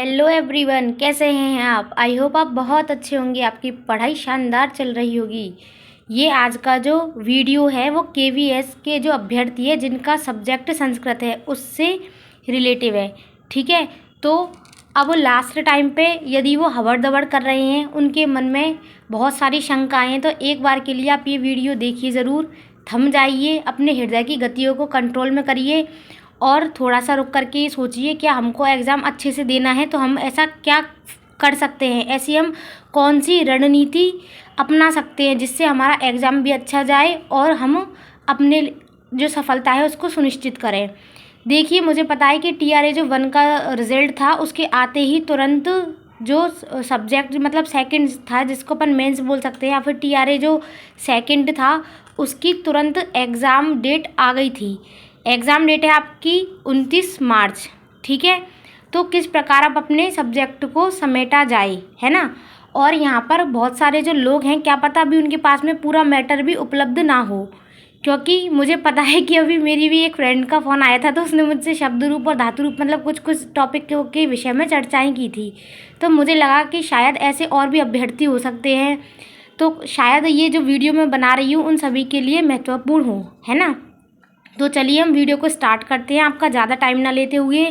Hello everyone, कैसे हैं आप। आई होप आप बहुत अच्छे होंगे, आपकी पढ़ाई शानदार चल रही होगी। ये आज का जो वीडियो है वो केवीएस के जो अभ्यर्थी है जिनका सब्जेक्ट संस्कृत है उससे रिलेटिव है। ठीक है, तो अब लास्ट टाइम पे यदि वो हवड़ दबड़ कर रहे हैं, उनके मन में बहुत सारी शंकाएं हैं, तो एक बार के लिए आप ये वीडियो देखिए ज़रूर। थम जाइए, अपने हृदय की गतियों को कंट्रोल में करिए और थोड़ा सा रुक करके सोचिए क्या हमको एग्ज़ाम अच्छे से देना है तो हम ऐसा क्या कर सकते हैं, ऐसी हम कौन सी रणनीति अपना सकते हैं जिससे हमारा एग्ज़ाम भी अच्छा जाए और हम अपने जो सफलता है उसको सुनिश्चित करें। देखिए, मुझे पता है कि TRA जो 1 का रिज़ल्ट था उसके आते ही तुरंत जो सब्जेक्ट मतलब सेकंड था जिसको अपन मेंस बोल सकते हैं, या फिर TRA जो सेकंड था उसकी तुरंत एग्ज़ाम डेट आ गई थी। एग्ज़ाम डेट है आपकी 29 मार्च। ठीक है, तो किस प्रकार आप अपने सब्जेक्ट को समेटा जाए, है ना। और यहाँ पर बहुत सारे जो लोग हैं, क्या पता अभी उनके पास में पूरा मैटर भी उपलब्ध ना हो, क्योंकि मुझे पता है कि अभी मेरी भी एक फ्रेंड का फ़ोन आया था तो उसने मुझसे शब्द रूप और धातु रूप मतलब कुछ कुछ टॉपिक के विषय में चर्चाएँ की थी। तो मुझे लगा कि शायद ऐसे और भी अभ्यर्थी हो सकते हैं, तो शायद ये जो वीडियो मैं बना रही हूँ उन सभी के लिए महत्वपूर्ण हो, है ना। तो चलिए हम वीडियो को स्टार्ट करते हैं, आपका ज़्यादा टाइम ना लेते हुए।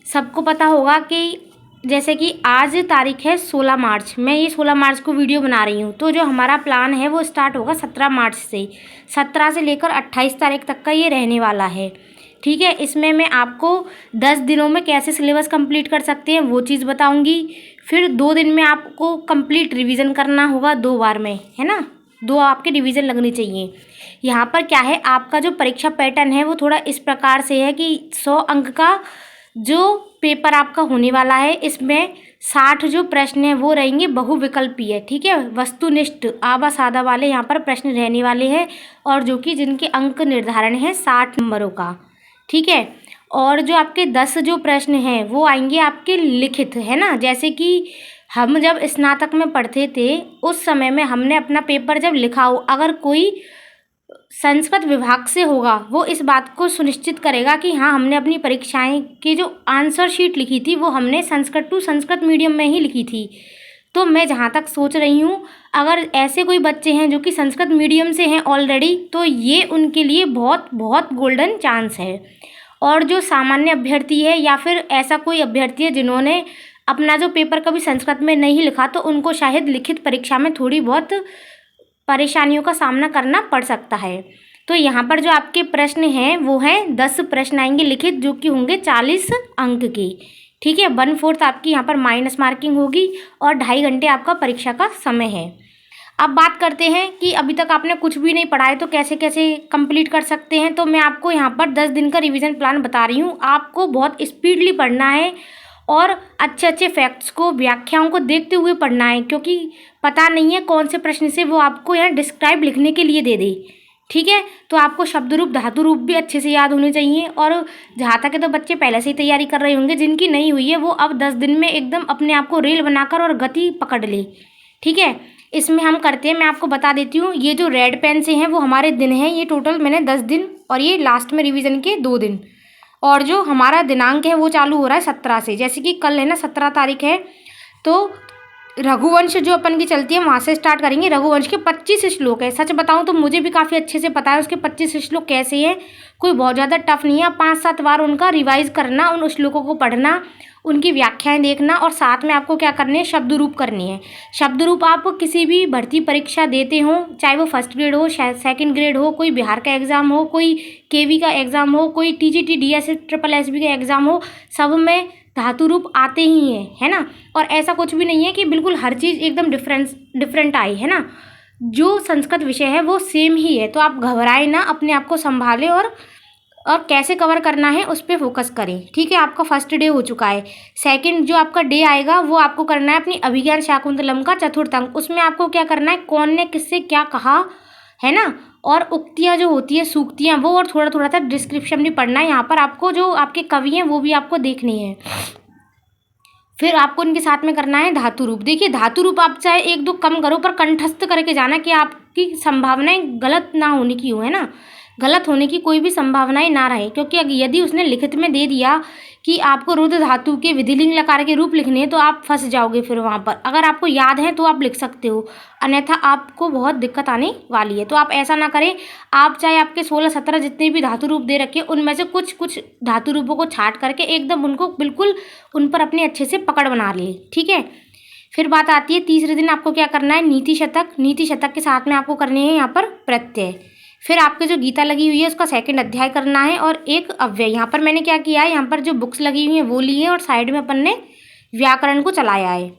सबको पता होगा कि जैसे कि आज तारीख है 16 मार्च, मैं ये 16 मार्च को वीडियो बना रही हूँ, तो जो हमारा प्लान है वो स्टार्ट होगा 17 मार्च से। 17 से लेकर 28 तारीख तक का ये रहने वाला है। ठीक है, इसमें मैं आपको 10 दिनों में कैसे सिलेबस कंप्लीट कर सकते हैं वो चीज़ बताऊँगी। फिर 2 दिन में आपको कंप्लीट रिवीजन करना होगा 2 बार में, है ना। 2 आपके रिवीजन लगनी चाहिए। यहाँ पर क्या है, आपका जो परीक्षा पैटर्न है वो थोड़ा इस प्रकार से है कि 100 अंक का जो पेपर आपका होने वाला है, इसमें 60 जो प्रश्न हैं वो रहेंगे बहुविकल्पीय। ठीक है, वस्तुनिष्ठ आवा सादा वाले यहाँ पर प्रश्न रहने वाले हैं, और जो कि जिनके अंक निर्धारण है 60 नंबरों का। ठीक है, और जो आपके 10 जो प्रश्न हैं वो आएंगे आपके लिखित, है ना। जैसे कि हम जब स्नातक में पढ़ते थे उस समय में हमने अपना पेपर जब लिखा हो, अगर कोई संस्कृत विभाग से होगा वो इस बात को सुनिश्चित करेगा कि हाँ, हमने अपनी परीक्षाएं की जो आंसर शीट लिखी थी वो हमने संस्कृत टू संस्कृत मीडियम में ही लिखी थी। तो मैं जहाँ तक सोच रही हूँ, अगर ऐसे कोई बच्चे हैं जो कि संस्कृत मीडियम से हैं ऑलरेडी, तो ये उनके लिए बहुत बहुत गोल्डन चांस है। और जो सामान्य अभ्यर्थी है या फिर ऐसा कोई अभ्यर्थी है जिन्होंने अपना जो पेपर कभी संस्कृत में नहीं लिखा, तो उनको शायद लिखित परीक्षा में थोड़ी बहुत परेशानियों का सामना करना पड़ सकता है। तो यहाँ पर जो आपके प्रश्न हैं वो हैं 10 प्रश्न आएंगे लिखित, जो कि होंगे 40 अंक के। ठीक है, 1/4 आपकी यहाँ पर माइनस मार्किंग होगी और 2.5 घंटे आपका परीक्षा का समय है। अब बात करते हैं कि अभी तक आपने कुछ भी नहीं पढ़ा है तो कैसे कैसे कंप्लीट कर सकते हैं। तो मैं आपको यहाँ पर 10 दिन का रिवीजन प्लान बता रही हूँ। आपको बहुत स्पीडली पढ़ना है और अच्छे अच्छे फैक्ट्स को, व्याख्याओं को देखते हुए पढ़ना है, क्योंकि पता नहीं है कौन से प्रश्न से वो आपको यहाँ डिस्क्राइब लिखने के लिए दे दे। ठीक है, तो आपको शब्द रूप धातु रूप भी अच्छे से याद होने चाहिए। और जहाँ तक है तो बच्चे पहले से ही तैयारी कर रहे होंगे, जिनकी नहीं हुई है वो अब 10 दिन में एकदम अपने आप को रेल बनाकर और गति पकड़ ले। ठीक है, इसमें हम करते हैं, मैं आपको बता देती हूँ, ये जो रेड पेन से हैं वो हमारे दिन हैं, ये टोटल मैंने 10 दिन, और ये लास्ट में रिवीजन के 2 दिन। और जो हमारा दिनांक है वो चालू हो रहा है 17 से, जैसे कि कल है ना 17 तारीख है, तो रघुवंश जो अपन की चलती है वहाँ से स्टार्ट करेंगे। रघुवंश के 25 श्लोक है। सच बताऊँ तो मुझे भी काफ़ी अच्छे से पता है उसके 25 श्लोक कैसे हैं, कोई बहुत ज़्यादा टफ नहीं है। 5-7 बार उनका रिवाइज करना, उन श्लोकों को पढ़ना, उनकी व्याख्याएं देखना, और साथ में आपको क्या करने हैं, शब्द रूप करनी है। शब्द रूप आप किसी भी भर्ती परीक्षा देते हो, चाहे वो फर्स्ट ग्रेड हो, सेकंड ग्रेड हो, कोई बिहार का एग्ज़ाम हो, कोई KV का एग्ज़ाम हो, कोई TGT DS SSSB का एग्ज़ाम हो, सब में धातु रूप आते ही हैं, है ना। और ऐसा कुछ भी नहीं है कि बिल्कुल हर चीज़ एकदम डिफरेंट आई, है ना। जो संस्कृत विषय है वो सेम ही है, तो आप घबराएं ना, अपने आप को संभालें और कैसे कवर करना है उस पर फोकस करें। ठीक है, आपका फर्स्ट डे हो चुका है। सेकंड जो आपका डे आएगा वो आपको करना है अपनी अभिज्ञान शाकुंतलम का चतुर्थ अंक। उसमें आपको क्या करना है, कौन ने किससे क्या कहा, है ना, और उक्तियाँ जो होती है, सूक्तियाँ, वो, और थोड़ा थोड़ा सा डिस्क्रिप्शन भी पढ़ना है। यहाँ पर आपको जो आपके कवि हैं वो भी आपको देखनी है। फिर आपको उनके साथ में करना है धातु रूप। देखिए, धातु रूप आप चाहे 1-2 कम करो, पर कंठस्थ करके जाना कि आपकी संभावनाएं गलत ना होने की हो, है ना। गलत होने की कोई भी संभावनाएं ना रहे, क्योंकि यदि उसने लिखित में दे दिया कि आपको रुद्र धातु के विधिलिंग लकार के रूप लिखने हैं तो आप फंस जाओगे। फिर वहाँ पर अगर आपको याद है तो आप लिख सकते हो, अन्यथा आपको बहुत दिक्कत आने वाली है। तो आप ऐसा ना करें। आप चाहे आपके 16-17 जितने भी धातु रूप दे रखे उनमें से कुछ कुछ धातु रूपों को छाट करके एकदम उनको बिल्कुल उन पर अपने अच्छे से पकड़ बना ले, ठीक है। फिर बात आती है तीसरे दिन आपको क्या करना है, नीति शतक। नीति शतक के साथ में आपको करने हैं यहाँ पर प्रत्यय। फिर आपके जो गीता लगी हुई है उसका 2nd अध्याय करना है और एक अव्यय। यहाँ पर मैंने क्या किया है, यहाँ पर जो बुक्स लगी हुई हैं वो ली है और साइड में अपन ने व्याकरण को चलाया है।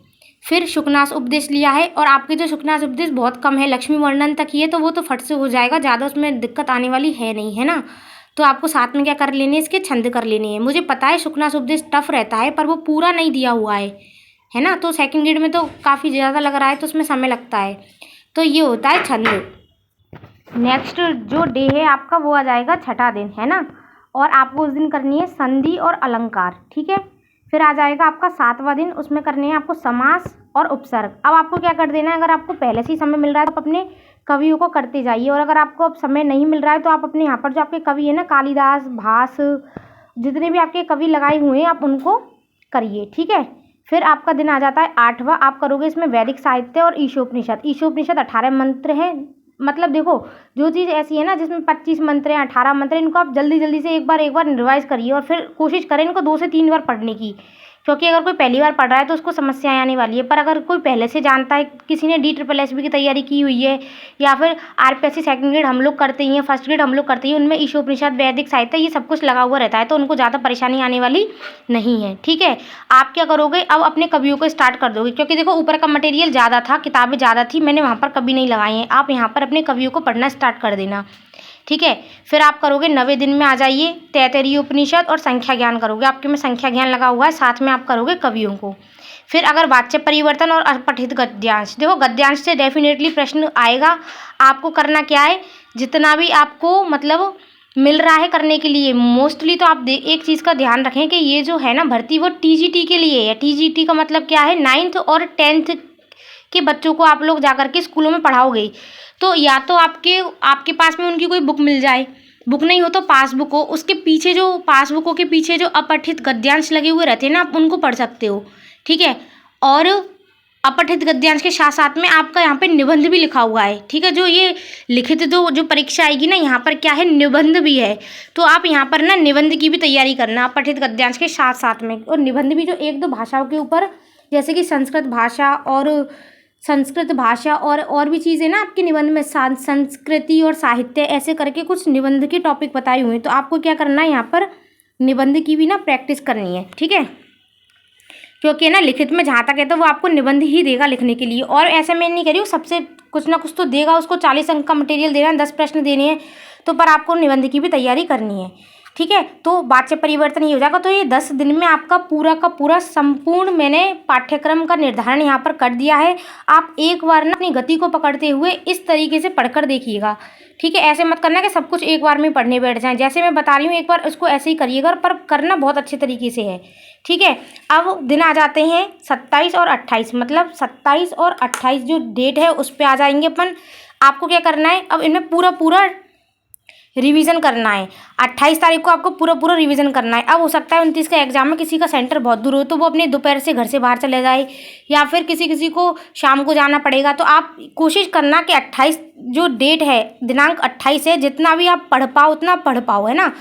फिर शुकनाश उपदेश लिया है और आपके जो शुकनाश उपदेश बहुत कम है, लक्ष्मी वर्णन तक ही है, तो वो तो फट से हो जाएगा, ज़्यादा उसमें दिक्कत आने वाली है नहीं, है ना। तो आपको साथ में क्या कर लेने, इसके छंद कर लेने हैं। मुझे पता है शुकनाश उपदेश टफ रहता है पर वो पूरा नहीं दिया हुआ है ना। तो 2nd ग्रेड में तो काफ़ी ज़्यादा लग रहा है तो उसमें समय लगता है। तो ये होता है छंद। नेक्स्ट जो डे है आपका वो आ जाएगा 6ठा दिन, है ना। और आपको उस दिन करनी है संधि और अलंकार, ठीक है। फिर आ जाएगा आपका 7वां दिन, उसमें करने हैं आपको समास और उपसर्ग। अब आपको क्या कर देना है, अगर आपको पहले से ही समय मिल रहा है तो आप अपने कवियों को करते जाइए, और अगर आपको अब समय नहीं मिल रहा है तो आप अपने यहाँ पर जो आपके कवि है ना, कालिदास, भास, जितने भी आपके कवि लगाए हुए हैं आप उनको करिए, ठीक है। फिर आपका दिन आ जाता है 8वां। आप करोगे इसमें वैदिक साहित्य और ईशोपनिषद। ईशोपनिषद 18 मंत्र हैं। मतलब देखो, जो चीज़ ऐसी है ना जिसमें 25 मंत्र हैं, 18 मंत्र हैं, इनको आप जल्दी जल्दी से एक बार रिवाइज करिए और फिर कोशिश करें इनको 2 से 3 बार पढ़ने की, क्योंकि अगर कोई पहली बार पढ़ रहा है तो उसको समस्याएं आने वाली है। पर अगर कोई पहले से जानता है, किसी ने DSSB की तैयारी की हुई है या फिर RPSC 2nd ग्रेड हम लोग करते ही हैं, 1st ग्रेड हम लोग करते ही, उनमें ईशोपनिषद, वैदिक साहित्य ये सब कुछ लगा हुआ रहता है, तो उनको ज़्यादा परेशानी आने वाली नहीं है, ठीक है। आप क्या करोगे, अब अपने कवियों को स्टार्ट कर दोगे, क्योंकि देखो ऊपर का मटेरियल ज़्यादा था, किताबें ज़्यादा थी, मैंने वहाँ पर कभी नहीं लगाई हैं। आप यहाँ पर अपने कवियों को पढ़ना स्टार्ट कर देना, ठीक है। फिर आप करोगे 9वें दिन में आ जाइए तैत्तरीय उपनिषद और संख्या ज्ञान करोगे। आपके में संख्या ज्ञान लगा हुआ है, साथ में आप करोगे कवियों को। फिर अगर वाच्य परिवर्तन और अपठित गद्यांश, देखो गद्यांश से डेफिनेटली प्रश्न आएगा। आपको करना क्या है, जितना भी आपको मतलब मिल रहा है करने के लिए, मोस्टली तो आप एक चीज़ का ध्यान रखें कि ये जो है ना भर्ती वो TGT के लिए है। TGT का मतलब क्या है, 9th और 10th के बच्चों को आप लोग जाकर के स्कूलों में पढ़ाओगे। तो या तो आपके पास में उनकी कोई बुक मिल जाए, बुक नहीं हो तो पासबुक हो, उसके पीछे जो पासबुकों के पीछे जो अपठित गद्यांश लगे हुए रहते हैं ना, आप उनको पढ़ सकते हो, ठीक है। और अपठित गद्यांश के साथ साथ में आपका यहाँ पे निबंध भी लिखा हुआ है, ठीक है। जो ये लिखित जो परीक्षा आएगी ना, यहाँ पर क्या है, निबंध भी है। तो आप यहाँ पर ना निबंध की भी तैयारी करना अपठित गद्यांश के साथ साथ में। और निबंध भी जो 1-2 भाषाओं के ऊपर, जैसे कि संस्कृत भाषा और भी चीज़ें ना आपके निबंध में, संस्कृति और साहित्य, ऐसे करके कुछ निबंध के टॉपिक बताए हुए हैं। तो आपको क्या करना है, यहाँ पर निबंध की भी ना प्रैक्टिस करनी है, ठीक है। क्योंकि ना लिखित में जहाँ तक है तो वो आपको निबंध ही देगा लिखने के लिए, और ऐसा मैं नहीं कह रही हूँ सबसे कुछ ना कुछ तो देगा। उसको 40 अंक का मटेरियल देना है, 10 प्रश्न देने हैं, तो पर आपको निबंध की भी तैयारी करनी है, ठीक है। तो वाच्य परिवर्तन ये हो जाएगा। तो ये 10 दिन में आपका पूरा का पूरा संपूर्ण मैंने पाठ्यक्रम का निर्धारण यहाँ पर कर दिया है। आप एक बार ना अपनी गति को पकड़ते हुए इस तरीके से पढ़कर देखिएगा, ठीक है। ऐसे मत करना कि सब कुछ एक बार में पढ़ने बैठ जाएं। जैसे मैं बता रही हूँ एक बार उसको ऐसे ही करिएगा, पर करना बहुत अच्छे तरीके से है, ठीक है। अब दिन आ जाते हैं 27 और 28, मतलब 27 और 28 जो डेट है उस पर आ जाएंगे अपन। आपको क्या करना है, अब इनमें पूरा रिवीजन करना है। 28 तारीख को आपको पूरा रिवीजन करना है। अब हो सकता है 29 का एग्जाम में किसी का सेंटर बहुत दूर हो तो वो अपने दोपहर से घर से बाहर चले जाए, या फिर किसी को शाम को जाना पड़ेगा। तो आप कोशिश करना कि 28 जो डेट है, दिनांक 28 है, जितना भी आप पढ़ पाओ उतना पढ़ पाओ, है ना।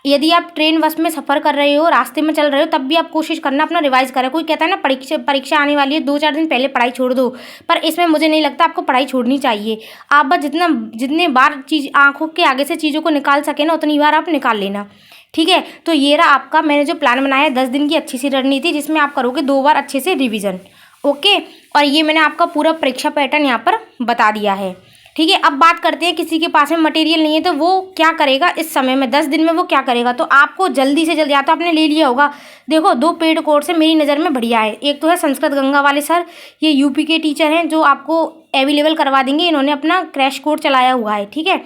यदि आप ट्रेन बस में सफ़र कर रहे हो, रास्ते में चल रहे हो, तब भी आप कोशिश करना अपना रिवाइज करें। कोई कहता है ना परीक्षा आने वाली है, 2-4 दिन पहले पढ़ाई छोड़ दो, पर इसमें मुझे नहीं लगता आपको पढ़ाई छोड़नी चाहिए। आप बस जितने बार चीज़ आंखों के आगे से चीज़ों को निकाल सके ना, उतनी बार आप निकाल लेना, ठीक है। तो ये रहा आपका मैंने जो प्लान बनाया है 10 दिन की अच्छी सी रणनीति, जिसमें आप करोगे 2 बार अच्छे से रिविज़न, ओके। और ये मैंने आपका पूरा परीक्षा पैटर्न यहाँ पर बता दिया है, ठीक है। अब बात करते हैं किसी के पास में मटेरियल नहीं है तो वो क्या करेगा इस समय में, 10 दिन में वो क्या करेगा। तो आपको जल्दी से जल्दी, या तो आपने ले लिया होगा, देखो 2 पेड कोर्स है मेरी नज़र में बढ़िया है। एक तो है संस्कृत गंगा वाले सर, ये यूपी के टीचर हैं जो आपको अवेलेबल करवा देंगे, इन्होंने अपना क्रैश कोर्स चलाया हुआ है, ठीक है।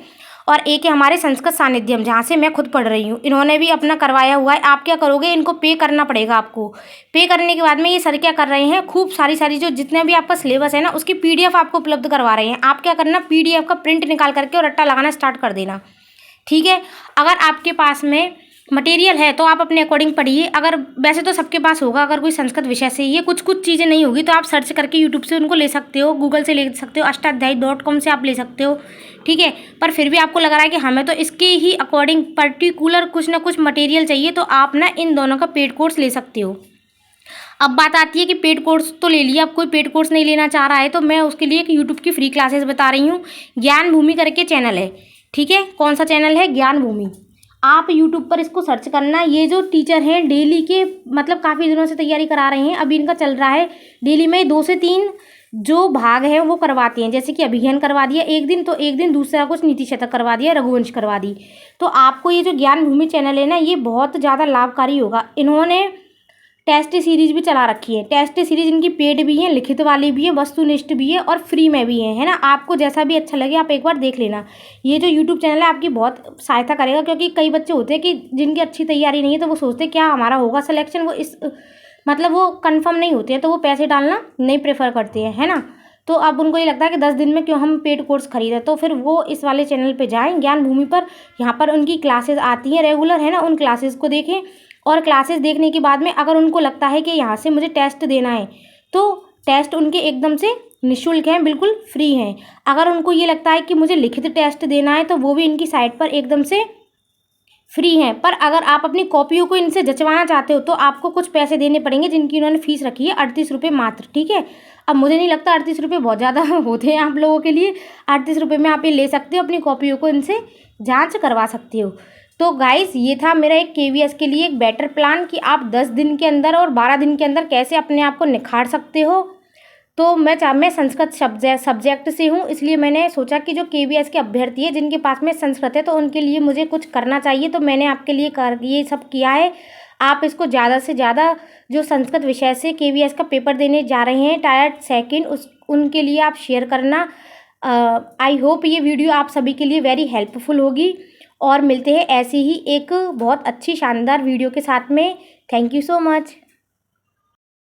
और एक है हमारे संस्कृत सानिध्यम, जहाँ से मैं खुद पढ़ रही हूँ, इन्होंने भी अपना करवाया हुआ है। आप क्या करोगे, इनको पे करना पड़ेगा आपको। पे करने के बाद में ये सर क्या कर रहे हैं, खूब सारी जो जितने भी आपका सिलेबस है ना उसकी PDF आपको उपलब्ध करवा रहे हैं। आप क्या करना, PDF का प्रिंट निकाल करके और रट्टा लगाना स्टार्ट कर देना, ठीक है। अगर आपके पास में मटेरियल है तो आप अपने अकॉर्डिंग पढ़िए। अगर वैसे तो सबके पास होगा, अगर कोई संस्कृत विषय से ये कुछ कुछ चीज़ें नहीं होगी तो आप सर्च करके यूट्यूब से उनको ले सकते हो, गूगल से ले सकते हो, अष्टाध्यायी.com से आप ले सकते हो, ठीक है। पर फिर भी आपको लग रहा है कि हमें तो इसके ही अकॉर्डिंग पर्टिकुलर कुछ ना कुछ मटेरियल चाहिए, तो आप ना इन दोनों का पेड कोर्स ले सकते हो। अब बात आती है कि पेड कोर्स तो ले लिया, अब कोई पेड कोर्स नहीं लेना चाह रहा है तो मैं उसके लिए एक यूट्यूब की फ्री क्लासेस बता रही हूँ। ज्ञान भूमि करके चैनल है, ठीक है। कौन सा चैनल है? ज्ञान भूमि। आप यूट्यूब पर इसको सर्च करना। ये जो टीचर हैं डेली के मतलब काफ़ी दिनों से तैयारी करा रहे हैं, अभी इनका चल रहा है डेली में 2 से 3 जो भाग हैं वो करवाते हैं। जैसे कि अभिज्ञान करवा दिया एक दिन, तो एक दिन दूसरा कुछ नीति शतक करवा दिया, रघुवंश करवा दी। तो आपको ये जो ज्ञान भूमि चैनल है ना, ये बहुत ज़्यादा लाभकारी होगा। इन्होंने टेस्ट सीरीज भी चला रखी है। टेस्ट सीरीज इनकी पेड भी है, लिखित वाली भी है, वस्तुनिष्ठ भी है और फ्री में भी है ना। आपको जैसा भी अच्छा लगे आप एक बार देख लेना। ये जो यूट्यूब चैनल है आपकी बहुत सहायता करेगा, क्योंकि कई बच्चे होते हैं कि जिनकी अच्छी तैयारी नहीं है तो वो सोचते क्या हमारा होगा सिलेक्शन, वो इस मतलब वो कंफर्म नहीं होते हैं, तो वो पैसे डालना नहीं प्रेफर करते हैं, है ना। तो अब उनको ये लगता है कि 10 दिन में क्यों हम पेड कोर्स खरीदें, तो फिर वो इस वाले चैनल पे जाएं ज्ञान भूमि पर। यहाँ पर उनकी क्लासेस आती हैं रेगुलर, है ना। उन क्लासेस को देखें और क्लासेस देखने के बाद में अगर उनको लगता है कि यहाँ से मुझे टेस्ट देना है तो टेस्ट उनके एकदम से निःशुल्क हैं, बिल्कुल फ्री हैं। अगर उनको ये लगता है कि मुझे लिखित टेस्ट देना है तो वो भी इनकी साइट पर एकदम से फ्री हैं। पर अगर आप अपनी कॉपियों को इनसे जचवाना चाहते हो तो आपको कुछ पैसे देने पड़ेंगे, जिनकी उन्होंने फीस रखी है 38 रुपये मात्र, ठीक है। अब मुझे नहीं लगता 38 रुपये बहुत ज़्यादा होते हैं आप लोगों के लिए। 38 रुपये में आप ये ले सकते हो, अपनी कॉपियों को इनसे जांच करवा सकते हो। तो गाइस ये था मेरा एक KVS के लिए एक बेटर प्लान कि आप 10 दिन के अंदर और 12 दिन के अंदर कैसे अपने आप को निखार सकते हो। तो मैं संस्कृत सब्जेक्ट से हूँ, इसलिए मैंने सोचा कि जो KVS के अभ्यर्थी है जिनके पास में संस्कृत है तो उनके लिए मुझे कुछ करना चाहिए, तो मैंने आपके लिए ये सब किया है। आप इसको ज़्यादा से ज़्यादा जो संस्कृत विषय से KVS का पेपर देने जा रहे हैं टायर 2 उनके लिए आप शेयर करना। आई होप ये वीडियो आप सभी के लिए वेरी हेल्पफुल होगी, और मिलते हैं ऐसी ही एक बहुत अच्छी शानदार वीडियो के साथ में। Thank you so much.